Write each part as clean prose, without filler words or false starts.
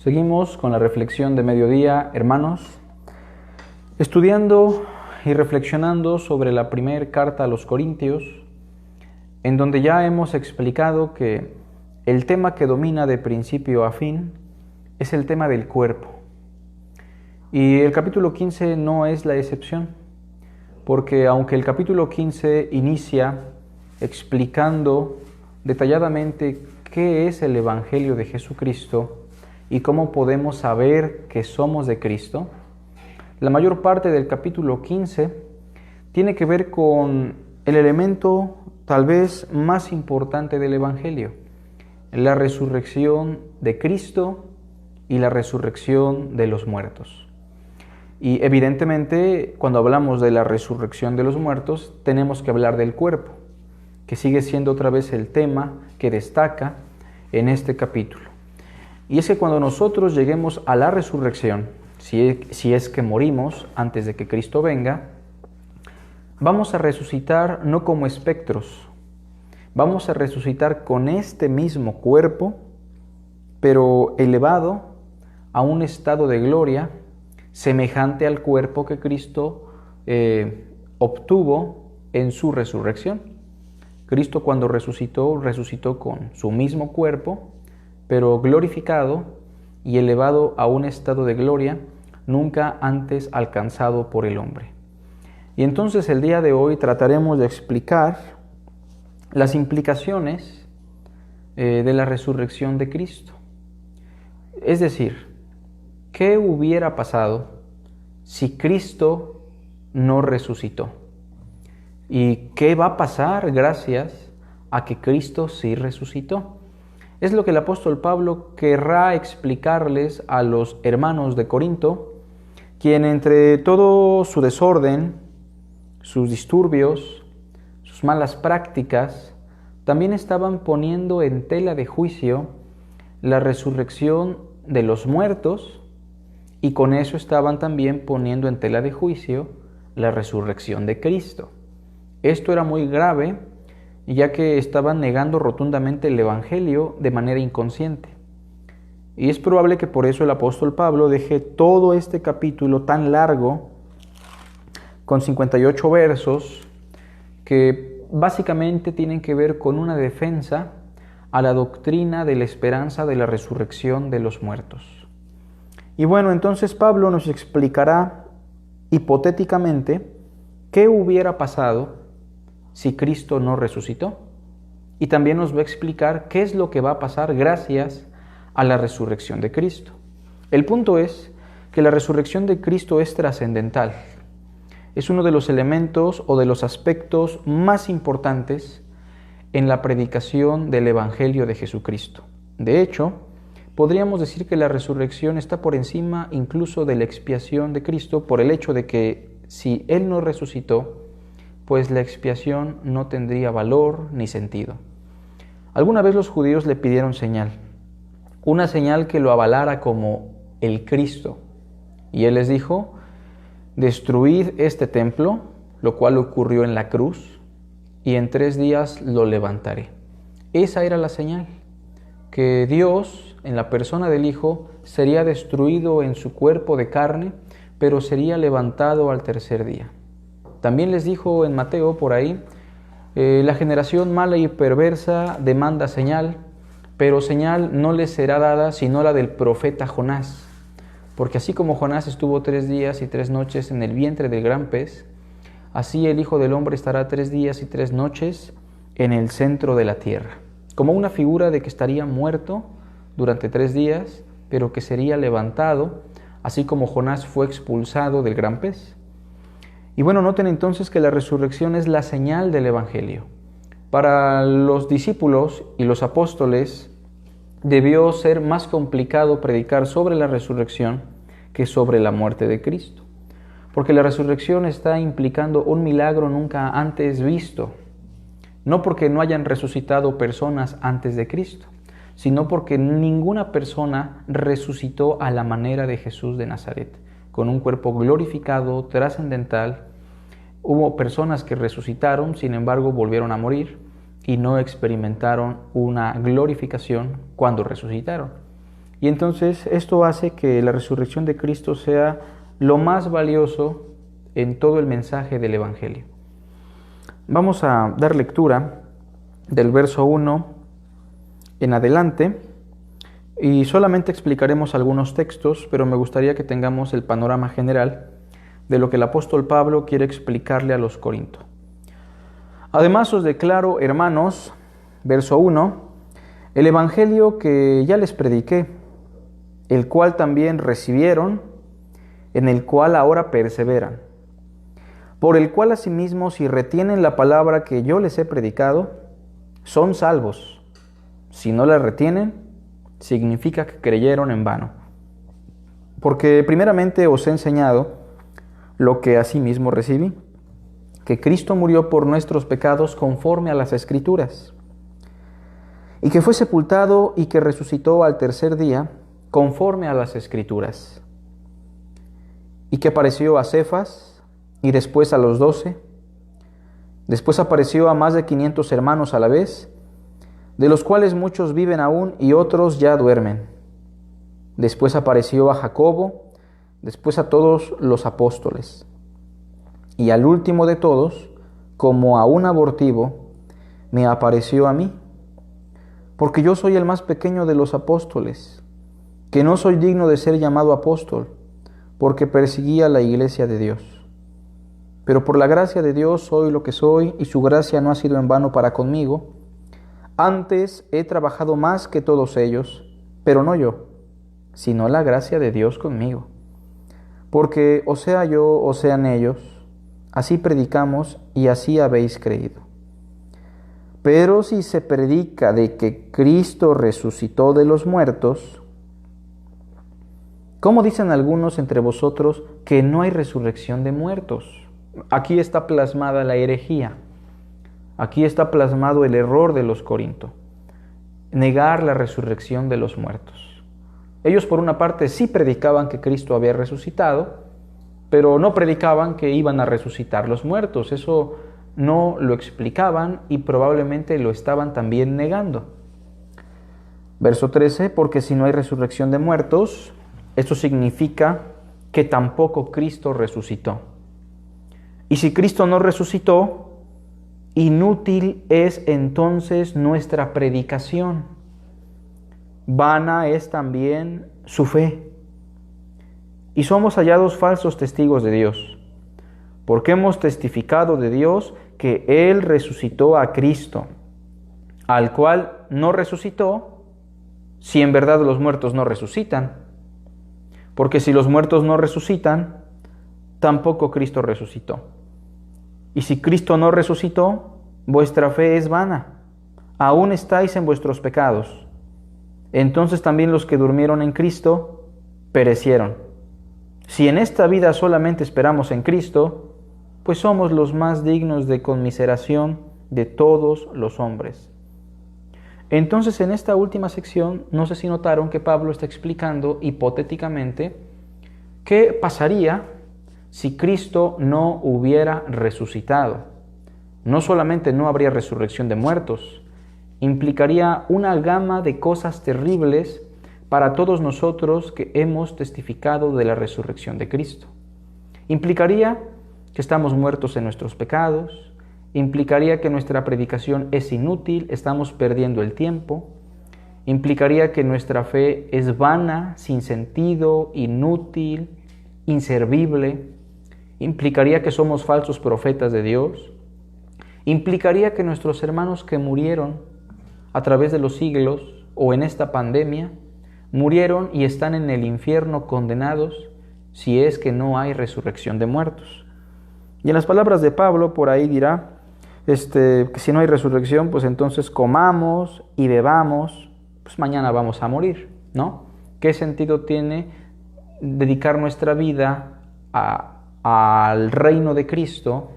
Seguimos con la reflexión de mediodía, hermanos, estudiando y reflexionando sobre la primera carta a los Corintios, en donde ya hemos explicado que el tema que domina de principio a fin es el tema del cuerpo. Y el capítulo 15 no es la excepción, porque aunque el capítulo 15 inicia explicando detalladamente qué es el Evangelio de Jesucristo y cómo podemos saber que somos de Cristo, la mayor parte del capítulo 15 tiene que ver con el elemento tal vez más importante del Evangelio, la resurrección de Cristo y la resurrección de los muertos. Y evidentemente, cuando hablamos de la resurrección de los muertos, tenemos que hablar del cuerpo, que sigue siendo otra vez el tema que destaca en este capítulo. Y es que cuando nosotros lleguemos a la resurrección, si es que morimos antes de que Cristo venga, vamos a resucitar no como espectros, vamos a resucitar con este mismo cuerpo, pero elevado a un estado de gloria semejante al cuerpo que Cristo obtuvo en su resurrección. Cristo cuando resucitó con su mismo cuerpo, pero glorificado y elevado a un estado de gloria nunca antes alcanzado por el hombre. Y entonces el día de hoy trataremos de explicar las implicaciones de la resurrección de Cristo. Es decir, ¿qué hubiera pasado si Cristo no resucitó? ¿Y qué va a pasar gracias a que Cristo sí resucitó? Es lo que el apóstol Pablo querrá explicarles a los hermanos de Corinto, quien entre todo su desorden, sus disturbios, sus malas prácticas, también estaban poniendo en tela de juicio la resurrección de los muertos, y con eso estaban también poniendo en tela de juicio la resurrección de Cristo. Esto era muy grave, ya que estaban negando rotundamente el Evangelio de manera inconsciente. Y es probable que por eso el apóstol Pablo deje todo este capítulo tan largo, con 58 versos, que básicamente tienen que ver con una defensa a la doctrina de la esperanza de la resurrección de los muertos. Y bueno, entonces Pablo nos explicará hipotéticamente qué hubiera pasado si Cristo no resucitó. Y también nos va a explicar qué es lo que va a pasar gracias a la resurrección de Cristo. El punto es que la resurrección de Cristo es trascendental. Es uno de los elementos o de los aspectos más importantes en la predicación del Evangelio de Jesucristo. De hecho, podríamos decir que la resurrección está por encima incluso de la expiación de Cristo, por el hecho de que si Él no resucitó, pues la expiación no tendría valor ni sentido. Alguna vez los judíos le pidieron señal, una señal que lo avalara como el Cristo. Y Él les dijo: destruid este templo, lo cual ocurrió en la cruz, y en 3 días lo levantaré. Esa era la señal, que Dios, en la persona del Hijo, sería destruido en su cuerpo de carne, pero sería levantado al 3er día. También les dijo en Mateo, por ahí, la generación mala y perversa demanda señal, pero señal no les será dada sino la del profeta Jonás. Porque así como Jonás estuvo 3 días y 3 noches en el vientre del gran pez, así el Hijo del Hombre estará 3 días y 3 noches en el centro de la tierra. Como una figura de que estaría muerto durante 3 días, pero que sería levantado, así como Jonás fue expulsado del gran pez. Y bueno, noten entonces que la resurrección es la señal del Evangelio. Para los discípulos y los apóstoles debió ser más complicado predicar sobre la resurrección que sobre la muerte de Cristo, porque la resurrección está implicando un milagro nunca antes visto, no porque no hayan resucitado personas antes de Cristo, sino porque ninguna persona resucitó a la manera de Jesús de Nazaret, con un cuerpo glorificado, trascendental. Hubo personas que resucitaron, sin embargo volvieron a morir y no experimentaron una glorificación cuando resucitaron. Y entonces esto hace que la resurrección de Cristo sea lo más valioso en todo el mensaje del Evangelio. Vamos a dar lectura del verso 1 en adelante y solamente explicaremos algunos textos, pero me gustaría que tengamos el panorama general de lo que el apóstol Pablo quiere explicarle a los Corintios. Además os declaro, hermanos, verso 1, el Evangelio que ya les prediqué, el cual también recibieron, en el cual ahora perseveran, por el cual asimismo si retienen la palabra que yo les he predicado, son salvos. Si no la retienen, significa que creyeron en vano. Porque primeramente os he enseñado lo que asimismo recibí, que Cristo murió por nuestros pecados conforme a las Escrituras, y que fue sepultado y que resucitó al tercer día conforme a las Escrituras, y que apareció a Cefas y después a los 12, después apareció a más de 500 hermanos a la vez, de los cuales muchos viven aún y otros ya duermen. Después apareció a Jacobo, después a todos los apóstoles. Y al último de todos, como a un abortivo, me apareció a mí, porque yo soy el más pequeño de los apóstoles, que no soy digno de ser llamado apóstol, porque perseguía la iglesia de Dios. Pero por la gracia de Dios soy lo que soy, y su gracia no ha sido en vano para conmigo. Antes he trabajado más que todos ellos, pero no yo, sino la gracia de Dios conmigo. Porque o sea yo o sean ellos, así predicamos y así habéis creído. Pero si se predica de que Cristo resucitó de los muertos, ¿cómo dicen algunos entre vosotros que no hay resurrección de muertos? Aquí está plasmada la herejía. Aquí está plasmado el error de los Corintios, negar la resurrección de los muertos. Ellos por una parte sí predicaban que Cristo había resucitado, pero no predicaban que iban a resucitar los muertos. Eso no lo explicaban y probablemente lo estaban también negando. Verso 13, porque si no hay resurrección de muertos, esto significa que tampoco Cristo resucitó. Y si Cristo no resucitó, inútil es entonces nuestra predicación. Vana es también su fe. Y somos hallados falsos testigos de Dios, porque hemos testificado de Dios que Él resucitó a Cristo, al cual no resucitó, si en verdad los muertos no resucitan. Porque si los muertos no resucitan, tampoco Cristo resucitó. Y si Cristo no resucitó, vuestra fe es vana, aún estáis en vuestros pecados. Entonces también los que durmieron en Cristo perecieron. Si en esta vida solamente esperamos en Cristo, pues somos los más dignos de conmiseración de todos los hombres. Entonces en esta última sección, no sé si notaron que Pablo está explicando hipotéticamente qué pasaría si Cristo no hubiera resucitado. No solamente no habría resurrección de muertos, implicaría una gama de cosas terribles para todos nosotros que hemos testificado de la resurrección de Cristo. Implicaría que estamos muertos en nuestros pecados, implicaría que nuestra predicación es inútil, estamos perdiendo el tiempo, implicaría que nuestra fe es vana, sin sentido, inútil, inservible, implicaría que somos falsos profetas de Dios, implicaría que nuestros hermanos que murieron a través de los siglos o en esta pandemia, murieron y están en el infierno condenados si es que no hay resurrección de muertos. Y en las palabras de Pablo, por ahí dirá, que si no hay resurrección, pues entonces comamos y bebamos, pues mañana vamos a morir, ¿no? ¿Qué sentido tiene dedicar nuestra vida al reino de Cristo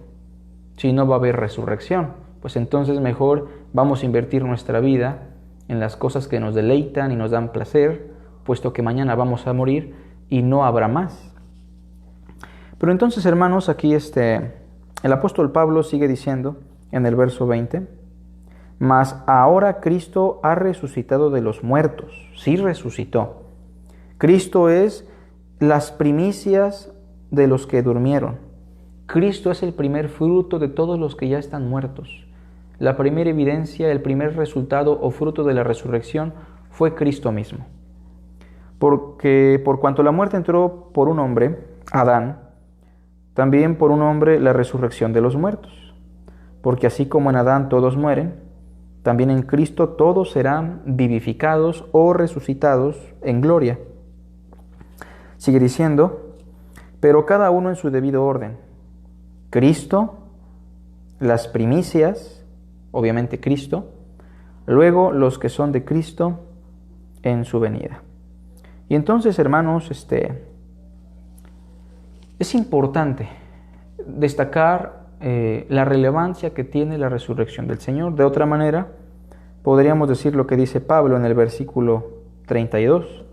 si no va a haber resurrección? Pues entonces mejor vamos a invertir nuestra vida en las cosas que nos deleitan y nos dan placer, puesto que mañana vamos a morir y no habrá más. Pero entonces, hermanos, aquí el apóstol Pablo sigue diciendo en el verso 20, mas ahora Cristo ha resucitado de los muertos, sí resucitó, Cristo es las primicias de los que durmieron. Cristo es el primer fruto de todos los que ya están muertos. La primera evidencia, el primer resultado o fruto de la resurrección fue Cristo mismo. Porque por cuanto la muerte entró por un hombre, Adán, también por un hombre la resurrección de los muertos. Porque así como en Adán todos mueren, también en Cristo todos serán vivificados o resucitados en gloria. Sigue diciendo, pero cada uno en su debido orden. Cristo, las primicias, obviamente Cristo, luego los que son de Cristo en su venida. Y entonces, hermanos, es importante destacar la relevancia que tiene la resurrección del Señor. De otra manera, podríamos decir lo que dice Pablo en el versículo 32.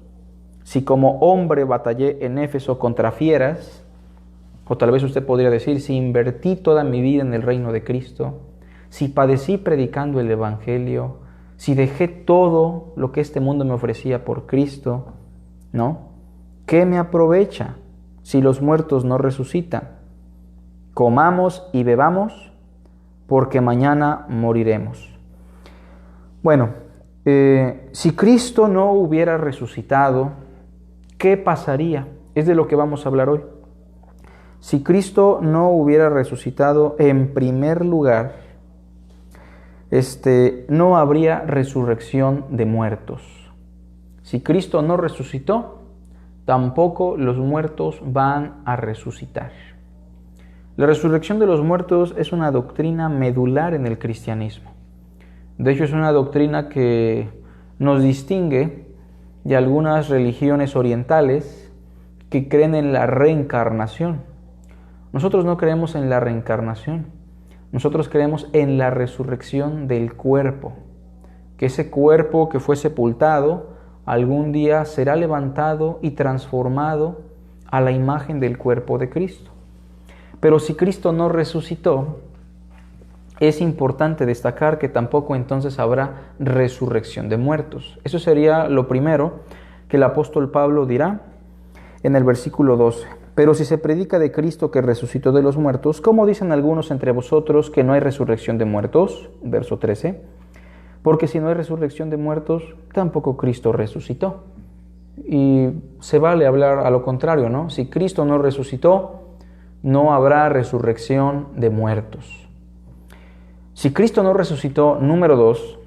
Si como hombre batallé en Éfeso contra fieras, o tal vez usted podría decir, si invertí toda mi vida en el reino de Cristo, si padecí predicando el Evangelio, si dejé todo lo que este mundo me ofrecía por Cristo, ¿no? ¿Qué me aprovecha si los muertos no resucitan? Comamos y bebamos, porque mañana moriremos. Bueno, si Cristo no hubiera resucitado, ¿qué pasaría? Es de lo que vamos a hablar hoy. Si Cristo no hubiera resucitado, en primer lugar, no habría resurrección de muertos. Si Cristo no resucitó, tampoco los muertos van a resucitar. La resurrección de los muertos es una doctrina medular en el cristianismo. De hecho, es una doctrina que nos distingue de algunas religiones orientales que creen en la reencarnación. Nosotros no creemos en la reencarnación. Nosotros creemos en la resurrección del cuerpo. Que ese cuerpo que fue sepultado algún día será levantado y transformado a la imagen del cuerpo de Cristo. Pero si Cristo no resucitó, es importante destacar que tampoco entonces habrá resurrección de muertos. Eso sería lo primero que el apóstol Pablo dirá en el versículo 12. Pero si se predica de Cristo que resucitó de los muertos, ¿cómo dicen algunos entre vosotros que no hay resurrección de muertos? Verso 13. Porque si no hay resurrección de muertos, tampoco Cristo resucitó. Y se vale hablar a lo contrario, ¿no? Si Cristo no resucitó, no habrá resurrección de muertos. Si Cristo no resucitó, número 2,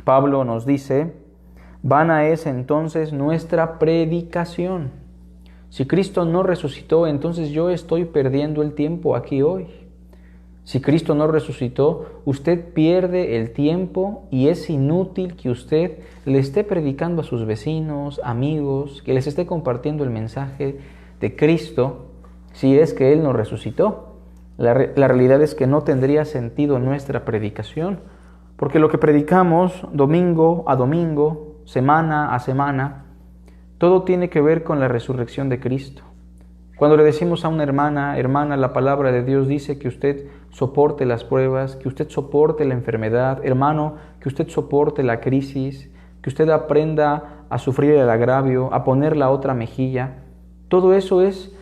Pablo nos dice, vana es entonces nuestra predicación. Si Cristo no resucitó, entonces yo estoy perdiendo el tiempo aquí hoy. Si Cristo no resucitó, usted pierde el tiempo y es inútil que usted le esté predicando a sus vecinos, amigos, que les esté compartiendo el mensaje de Cristo si es que Él no resucitó. La realidad es que no tendría sentido nuestra predicación, porque lo que predicamos domingo a domingo, semana a semana, todo tiene que ver con la resurrección de Cristo. Cuando le decimos a una hermana, la palabra de Dios dice que usted soporte las pruebas, que usted soporte la enfermedad, hermano, que usted soporte la crisis, que usted aprenda a sufrir el agravio, a poner la otra mejilla. Todo eso es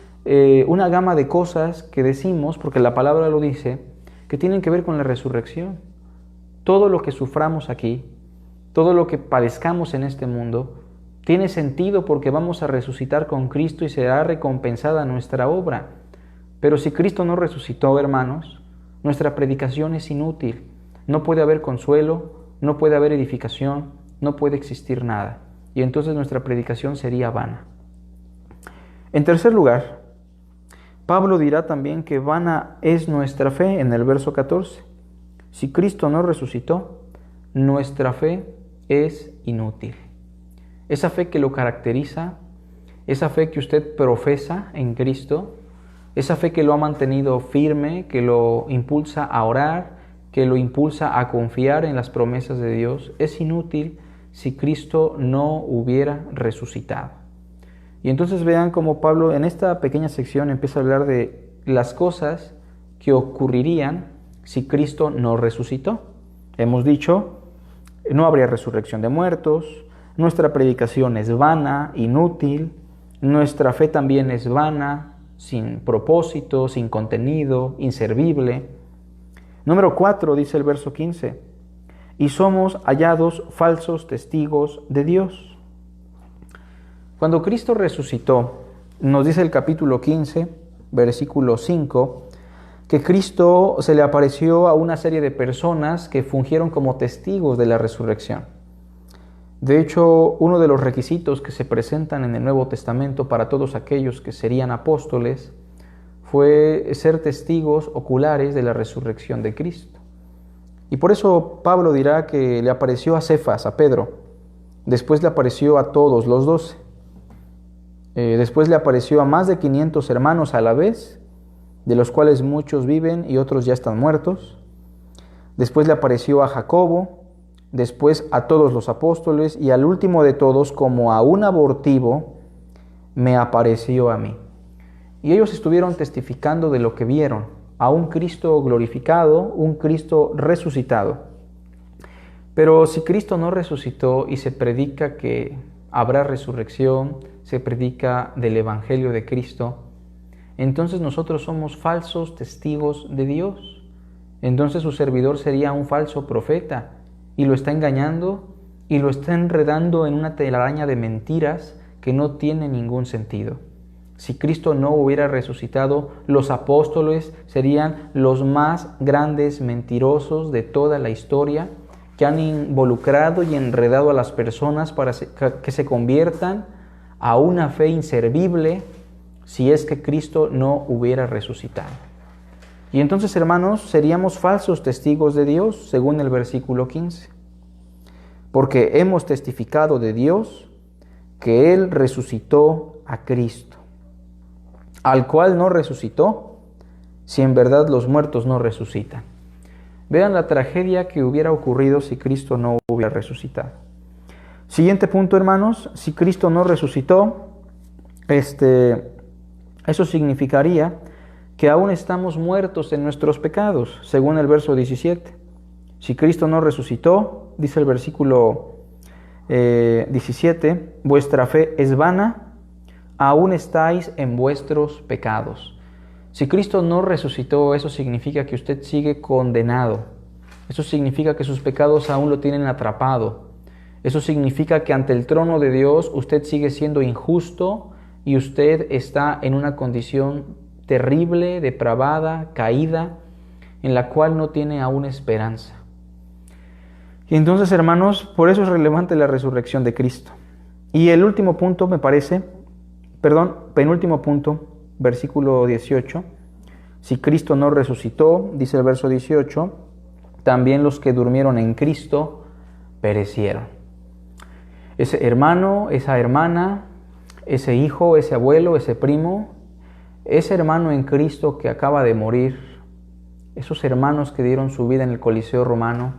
una gama de cosas que decimos, porque la palabra lo dice, que tienen que ver con la resurrección. Todo lo que suframos aquí, todo lo que padezcamos en este mundo, tiene sentido porque vamos a resucitar con Cristo y será recompensada nuestra obra. Pero si Cristo no resucitó, hermanos, nuestra predicación es inútil. No puede haber consuelo, no puede haber edificación, no puede existir nada. Y entonces nuestra predicación sería vana. En tercer lugar, Pablo dirá también que vana es nuestra fe en el verso 14. Si Cristo no resucitó, nuestra fe es inútil. Esa fe que lo caracteriza, esa fe que usted profesa en Cristo, esa fe que lo ha mantenido firme, que lo impulsa a orar, que lo impulsa a confiar en las promesas de Dios, es inútil si Cristo no hubiera resucitado. Y entonces vean cómo Pablo en esta pequeña sección empieza a hablar de las cosas que ocurrirían si Cristo no resucitó. Hemos dicho, no habría resurrección de muertos, nuestra predicación es vana, inútil, nuestra fe también es vana, sin propósito, sin contenido, inservible. Número 4, dice el verso 15, y somos hallados falsos testigos de Dios. Cuando Cristo resucitó, nos dice el capítulo 15, versículo 5, que Cristo se le apareció a una serie de personas que fungieron como testigos de la resurrección. De hecho, uno de los requisitos que se presentan en el Nuevo Testamento para todos aquellos que serían apóstoles fue ser testigos oculares de la resurrección de Cristo. Y por eso Pablo dirá que le apareció a Cefas, a Pedro, después le apareció a todos los 12, después le apareció a más de 500 hermanos a la vez, de los cuales muchos viven y otros ya están muertos. Después le apareció a Jacobo, después a todos los apóstoles y al último de todos, como a un abortivo, me apareció a mí. Y ellos estuvieron testificando de lo que vieron, a un Cristo glorificado, un Cristo resucitado. Pero si Cristo no resucitó y se predica que habrá resurrección, se predica del Evangelio de Cristo, entonces nosotros somos falsos testigos de Dios. Entonces su servidor sería un falso profeta y lo está engañando y lo está enredando en una telaraña de mentiras que no tiene ningún sentido. Si Cristo no hubiera resucitado, los apóstoles serían los más grandes mentirosos de toda la historia, que han involucrado y enredado a las personas para que se conviertan a una fe inservible si es que Cristo no hubiera resucitado. Y entonces, hermanos, seríamos falsos testigos de Dios, según el versículo 15, porque hemos testificado de Dios que Él resucitó a Cristo, al cual no resucitó, si en verdad los muertos no resucitan. Vean la tragedia que hubiera ocurrido si Cristo no hubiera resucitado. Siguiente punto, hermanos, si Cristo no resucitó, eso significaría que aún estamos muertos en nuestros pecados, según el verso 17. Si Cristo no resucitó, dice el versículo 17, vuestra fe es vana, aún estáis en vuestros pecados. Si Cristo no resucitó, eso significa que usted sigue condenado. Eso significa que sus pecados aún lo tienen atrapado. Eso significa que ante el trono de Dios usted sigue siendo injusto y usted está en una condición terrible, depravada, caída, en la cual no tiene aún esperanza. Y entonces, hermanos, por eso es relevante la resurrección de Cristo. Y el último punto, penúltimo punto, versículo 18, si Cristo no resucitó, dice el verso 18, también los que durmieron en Cristo perecieron. Ese hermano, esa hermana, ese hijo, ese abuelo, ese primo, ese hermano en Cristo que acaba de morir, esos hermanos que dieron su vida en el Coliseo Romano,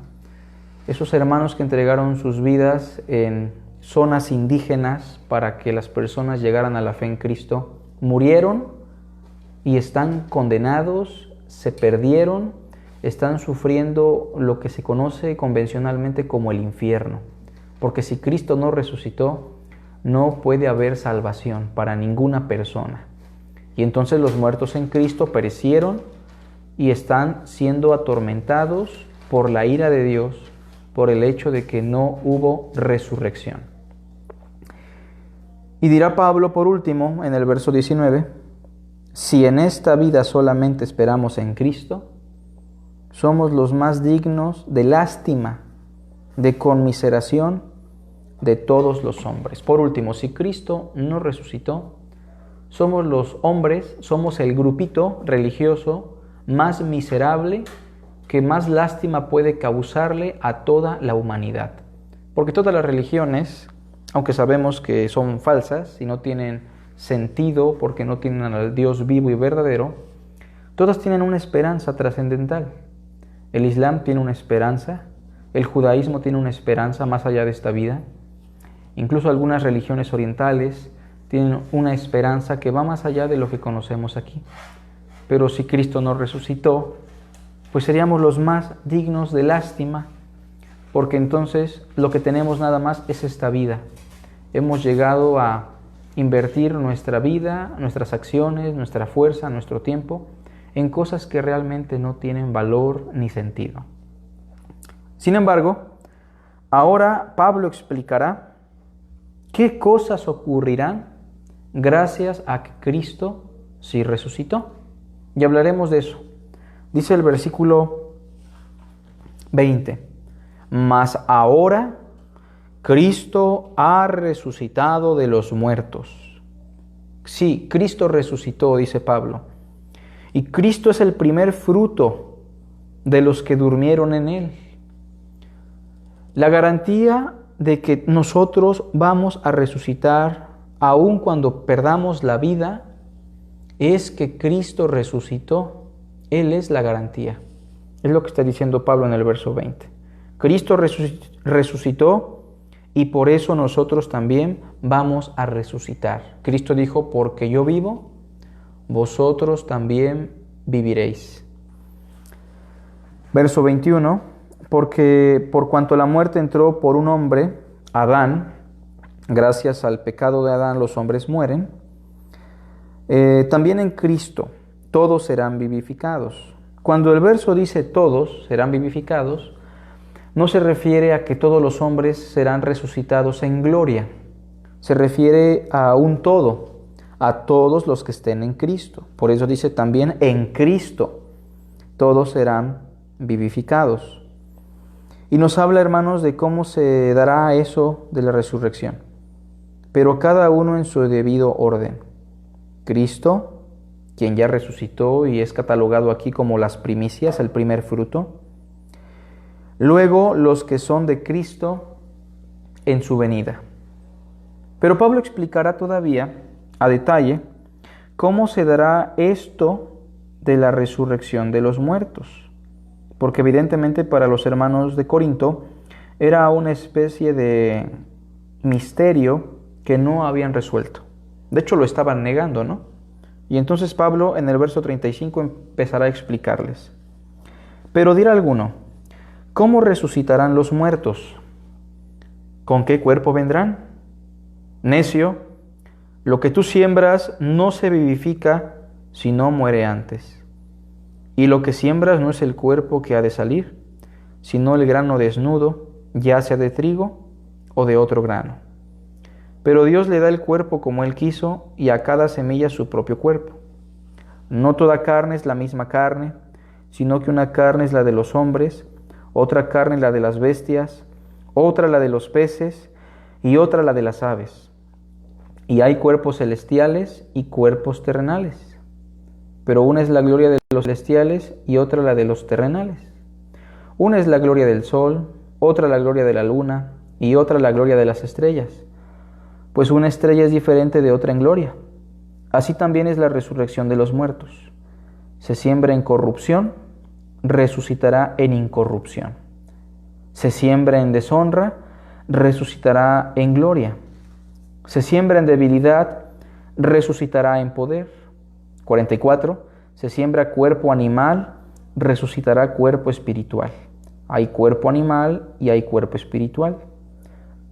esos hermanos que entregaron sus vidas en zonas indígenas para que las personas llegaran a la fe en Cristo, murieron y están condenados, se perdieron, están sufriendo lo que se conoce convencionalmente como el infierno. Porque si Cristo no resucitó, no puede haber salvación para ninguna persona. Y entonces los muertos en Cristo perecieron y están siendo atormentados por la ira de Dios por el hecho de que no hubo resurrección. Y dirá Pablo por último en el verso 19, si en esta vida solamente esperamos en Cristo, somos los más dignos de lástima, de conmiseración de todos los hombres. Por último, si Cristo no resucitó, somos los hombres, somos el grupito religioso más miserable que más lástima puede causarle a toda la humanidad. Porque todas las religiones, aunque sabemos que son falsas y no tienen sentido porque no tienen al Dios vivo y verdadero, todas tienen una esperanza trascendental. El Islam tiene una esperanza, el judaísmo tiene una esperanza más allá de esta vida, incluso algunas religiones orientales tienen una esperanza que va más allá de lo que conocemos aquí. Pero si Cristo no resucitó, pues seríamos los más dignos de lástima, porque entonces lo que tenemos nada más es esta vida. Hemos llegado a invertir nuestra vida, nuestras acciones, nuestra fuerza, nuestro tiempo en cosas que realmente no tienen valor ni sentido. Sin embargo, ahora Pablo explicará qué cosas ocurrirán gracias a que Cristo sí resucitó. Y hablaremos de eso. Dice el versículo 20: mas ahora Cristo ha resucitado de los muertos. Sí, Cristo resucitó, dice Pablo. Y Cristo es el primer fruto de los que durmieron en Él. La garantía de que nosotros vamos a resucitar, aun cuando perdamos la vida, es que Cristo resucitó. Él es la garantía. Es lo que está diciendo Pablo en el verso 20. Cristo resucitó y por eso nosotros también vamos a resucitar. Cristo dijo: porque yo vivo, vosotros también viviréis. Verso 21. Porque por cuanto la muerte entró por un hombre, Adán, gracias al pecado de Adán los hombres mueren, también en Cristo todos serán vivificados. Cuando el verso dice todos serán vivificados, no se refiere a que todos los hombres serán resucitados en gloria. Se refiere a un todo, a todos los que estén en Cristo. Por eso dice también en Cristo todos serán vivificados. Y nos habla, hermanos, de cómo se dará eso de la resurrección. Pero cada uno en su debido orden. Cristo, quien ya resucitó y es catalogado aquí como las primicias, el primer fruto. Luego los que son de Cristo en su venida. Pero Pablo explicará todavía a detalle cómo se dará esto de la resurrección de los muertos. Porque evidentemente para los hermanos de Corinto era una especie de misterio que no habían resuelto. De hecho lo estaban negando, ¿no? Y entonces Pablo en el verso 35 empezará a explicarles. Pero dirá alguno: ¿cómo resucitarán los muertos? ¿Con qué cuerpo vendrán? Necio, lo que tú siembras no se vivifica si no muere antes. Y lo que siembras no es el cuerpo que ha de salir, sino el grano desnudo, ya sea de trigo o de otro grano. Pero Dios le da el cuerpo como Él quiso, y a cada semilla su propio cuerpo. No toda carne es la misma carne, sino que una carne es la de los hombres, otra carne la de las bestias, otra la de los peces, y otra la de las aves. Y hay cuerpos celestiales y cuerpos terrenales. Pero una es la gloria de los celestiales y otra la de los terrenales. Una es la gloria del sol, otra la gloria de la luna, y otra la gloria de las estrellas. Pues una estrella es diferente de otra en gloria. Así también es la resurrección de los muertos. Se siembra en corrupción, resucitará en incorrupción. Se siembra en deshonra, resucitará en gloria. Se siembra en debilidad, resucitará en poder. 44. Se siembra cuerpo animal, resucitará cuerpo espiritual. Hay cuerpo animal y hay cuerpo espiritual.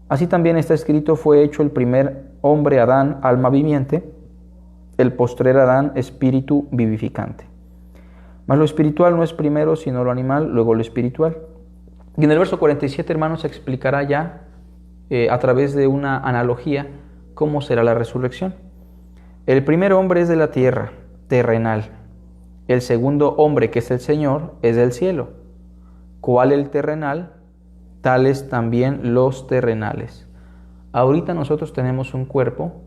Así también está escrito: fue hecho el primer hombre Adán, alma viviente, el postrer Adán, espíritu vivificante. Mas lo espiritual no es primero, sino lo animal, luego lo espiritual. Y en el verso 47, hermanos, se explicará ya, a través de una analogía, cómo será la resurrección. El primer hombre es de la tierra, terrenal. El segundo hombre, que es el Señor, es del cielo. ¿Cuál el terrenal? Tales también los terrenales. Ahorita nosotros tenemos un cuerpo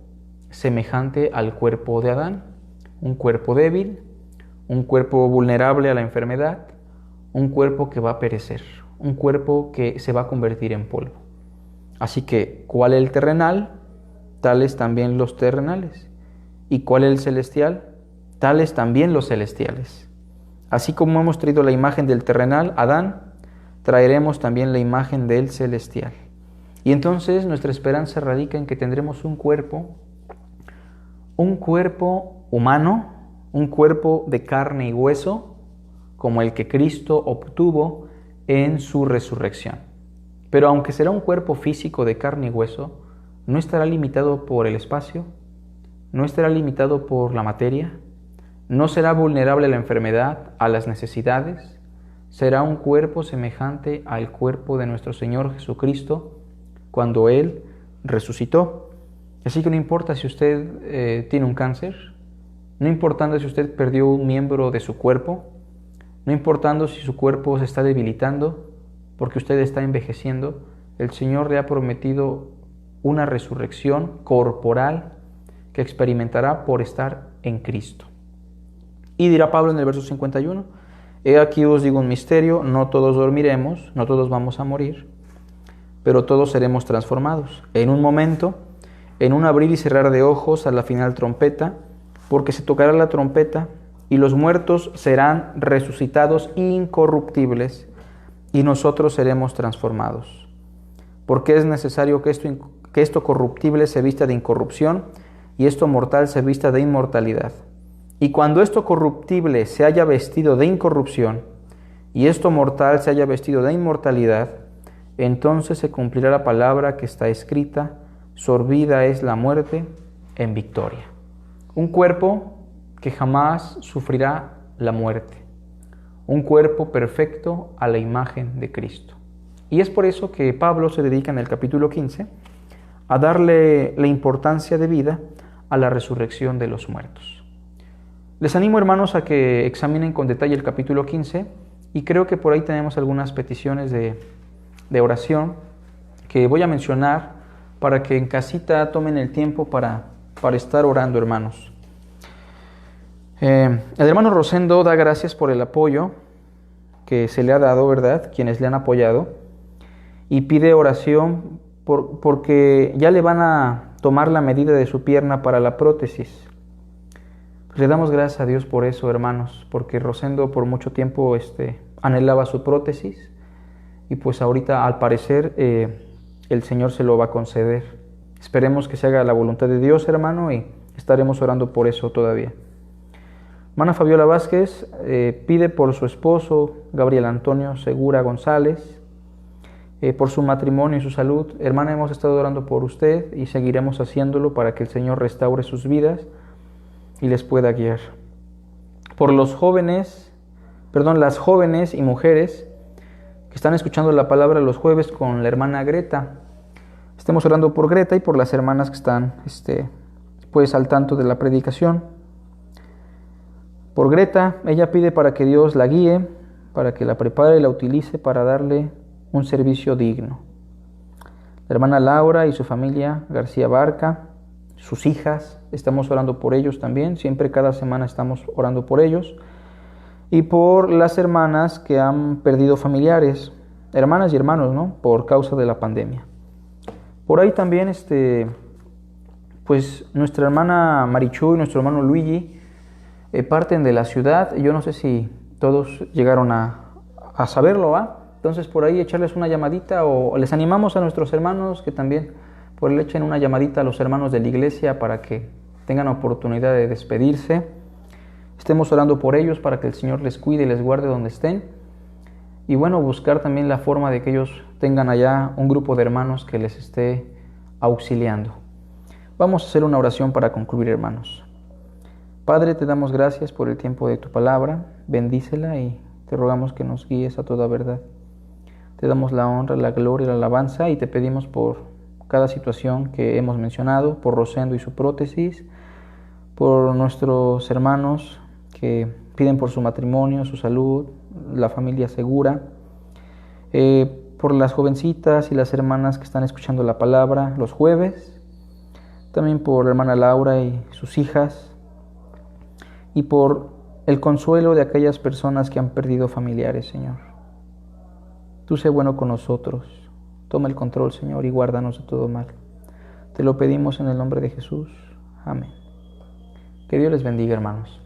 semejante al cuerpo de Adán, un cuerpo débil, un cuerpo vulnerable a la enfermedad, un cuerpo que va a perecer, un cuerpo que se va a convertir en polvo. Así que, ¿cuál el terrenal? Tales también los terrenales. ¿Y cuál el celestial? Tales también los celestiales. Así como hemos traído la imagen del terrenal, Adán, traeremos también la imagen del celestial. Y entonces nuestra esperanza radica en que tendremos un cuerpo humano, un cuerpo de carne y hueso, como el que Cristo obtuvo en su resurrección. Pero aunque será un cuerpo físico de carne y hueso, no estará limitado por el espacio, no estará limitado por la materia, no será vulnerable a la enfermedad, a las necesidades, será un cuerpo semejante al cuerpo de nuestro Señor Jesucristo cuando Él resucitó. Así que no importa si usted tiene un cáncer, no importando si usted perdió un miembro de su cuerpo, no importando si su cuerpo se está debilitando porque usted está envejeciendo, el Señor le ha prometido una resurrección corporal que experimentará por estar en Cristo. Y dirá Pablo en el verso 51, he aquí os digo un misterio, no todos dormiremos, no todos vamos a morir, pero todos seremos transformados. En un momento, en un abrir y cerrar de ojos, a la final trompeta, porque se tocará la trompeta y los muertos serán resucitados incorruptibles y nosotros seremos transformados. Porque es necesario que esto corruptible se vista de incorrupción y esto mortal se vista de inmortalidad. Y cuando esto corruptible se haya vestido de incorrupción y esto mortal se haya vestido de inmortalidad, entonces se cumplirá la palabra que está escrita, sorbida es la muerte en victoria. Un cuerpo que jamás sufrirá la muerte. Un cuerpo perfecto a la imagen de Cristo. Y es por eso que Pablo se dedica en el capítulo 15 a darle la importancia de vida a la resurrección de los muertos. Les animo, hermanos, a que examinen con detalle el capítulo 15 y creo que por ahí tenemos algunas peticiones de oración que voy a mencionar para que en casita tomen el tiempo para estar orando, hermanos. El hermano Rosendo da gracias por el apoyo que se le ha dado, ¿verdad? Quienes le han apoyado, y pide oración porque ya le van a tomar la medida de su pierna para la prótesis. Pues le damos gracias a Dios por eso, hermanos, porque Rosendo por mucho tiempo anhelaba su prótesis y pues ahorita al parecer el Señor se lo va a conceder. Esperemos que se haga la voluntad de Dios, hermano, y estaremos orando por eso todavía. Hermana Fabiola Vázquez pide por su esposo, Gabriel Antonio Segura González, por su matrimonio y su salud. Hermana, hemos estado orando por usted y seguiremos haciéndolo para que el Señor restaure sus vidas y les pueda guiar. Por las jóvenes y mujeres que están escuchando la palabra los jueves con la hermana Greta. Estemos orando por Greta y por las hermanas que están pues al tanto de la predicación. Por Greta, ella pide para que Dios la guíe, para que la prepare y la utilice para darle un servicio digno. La hermana Laura y su familia García Barca, sus hijas, estamos orando por ellos también, siempre cada semana estamos orando por ellos. Y por las hermanas que han perdido familiares, hermanas y hermanos, ¿no? Por causa de la pandemia. Por ahí también, pues nuestra hermana Marichu y nuestro hermano Luigi parten de la ciudad. Yo no sé si todos llegaron a saberlo, ¿va? Entonces por ahí echarles una llamadita o les animamos a nuestros hermanos que también por él echen una llamadita a los hermanos de la iglesia para que tengan oportunidad de despedirse. Estemos orando por ellos para que el Señor les cuide y les guarde donde estén. Y bueno, buscar también la forma de que ellos tengan allá un grupo de hermanos que les esté auxiliando. Vamos a hacer una oración para concluir, hermanos. Padre, te damos gracias por el tiempo de tu palabra. Bendícela y te rogamos que nos guíes a toda verdad. Te damos la honra, la gloria y la alabanza y te pedimos por cada situación que hemos mencionado, por Rosendo y su prótesis, por nuestros hermanos que piden por su matrimonio, su salud, la familia Segura, por las jovencitas y las hermanas que están escuchando la palabra los jueves, también por la hermana Laura y sus hijas, y por el consuelo de aquellas personas que han perdido familiares, Señor. Tú sé bueno con nosotros. Toma el control, Señor, y guárdanos de todo mal. Te lo pedimos en el nombre de Jesús. Amén. Que Dios les bendiga, hermanos.